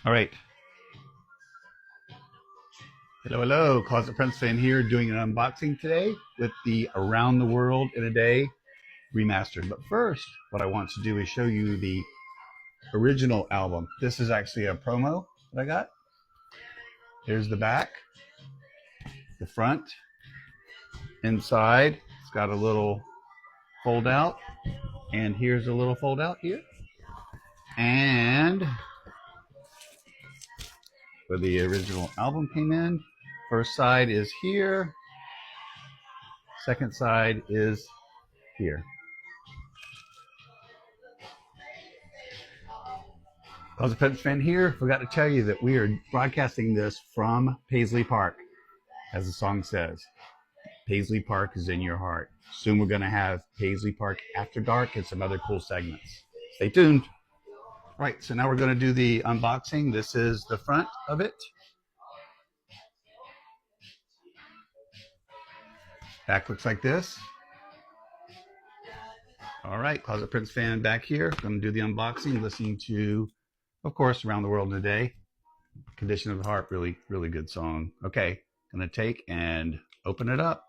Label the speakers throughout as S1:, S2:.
S1: All right. Hello, hello. Closetprincefan here doing an unboxing today with the Around the World in a Day remastered. But first, what I want to do is show you the original album. This is actually a promo that I got. Here's the back, the front, inside. It's got a little fold out, and here's a little fold out here. And where the original album came in. First side is here. Second side is here. Closetprincefan here. Forgot to tell you that we are broadcasting this from Paisley Park. As the song says, Paisley Park is in your heart. Soon we're going to have Paisley Park After Dark and some other cool segments. Stay tuned. Right, so now we're going to do the unboxing. This is the front of it. Back looks like this. All right, Closetprincefan back here. Going to do the unboxing, listening to, of course, Around the World in a Day. Condition of the Heart, really, really good song. Okay, going to take and open it up.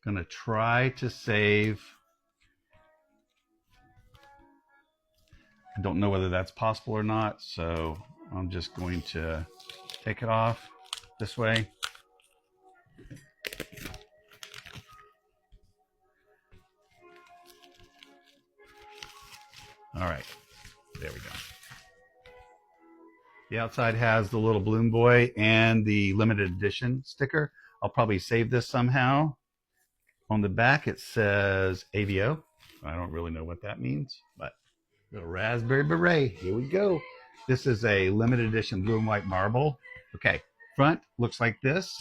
S1: Going to try to save. I don't know whether that's possible or not, so I'm just going to take it off this way. All right, there we go. The outside has the little balloon boy and the limited edition sticker. I'll probably save this somehow. On the back it says AVO. I don't really know what that means, but little raspberry beret. Here we go. This is a limited edition blue and white marble. Okay, front looks like this.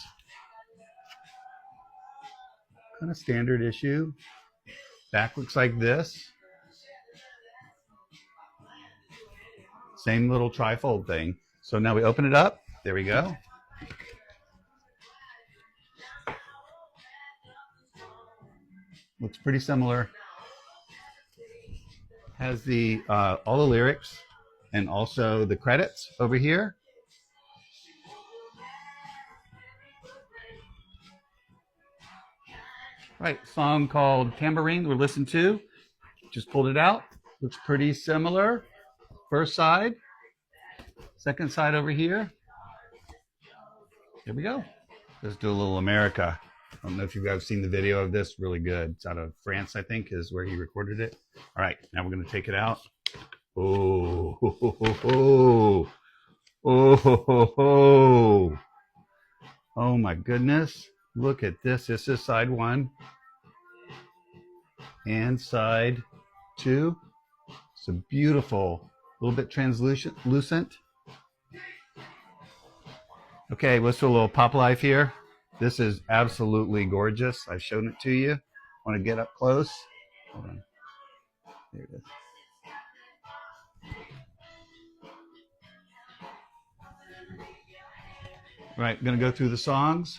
S1: Kind of standard issue. Back looks like this. Same little trifold thing. So now we open it up. There we go. Looks pretty similar. Has the all the lyrics and also the credits over here. Right, song called Tambourine we're listening to. Just pulled it out. Looks pretty similar. First side, second side over here. Here we go. Let's do a little America. I don't know if you guys have seen the video of this. Really good. It's out of France, I think, is where he recorded it. All right, now we're going to take it out. Oh, ho, ho, ho, ho. Oh, ho, ho, ho. Oh my goodness. Look at this. This is side one and side two. It's a beautiful, a little bit translucent. Okay, let's do a little pop life here. This is absolutely gorgeous. I've shown it to you. Want to get up close? Hold on. There it is. Right, I'm going to go through the songs.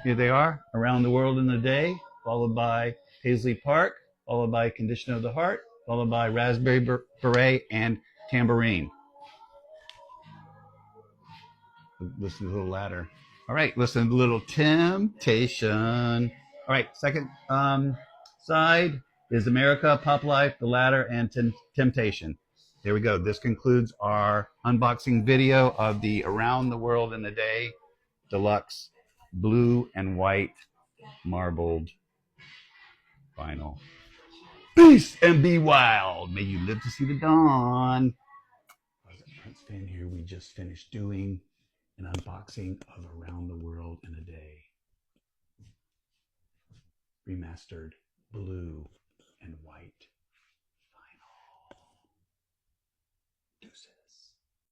S1: Here they are. Around the World in a Day, followed by Paisley Park, followed by Condition of the Heart, followed by Raspberry Beret and Tambourine. Listen to the ladder. All right, listen to a little Temptation. All right, second side is America, Pop Life, The Ladder, and Temptation. There we go. This concludes our unboxing video of the Around the World in a Day Deluxe blue and white marbled vinyl. Peace and be wild. May you live to see the dawn. Closetprincefan here. We just finished doing an unboxing of Around the World in a Day. Remastered blue and white.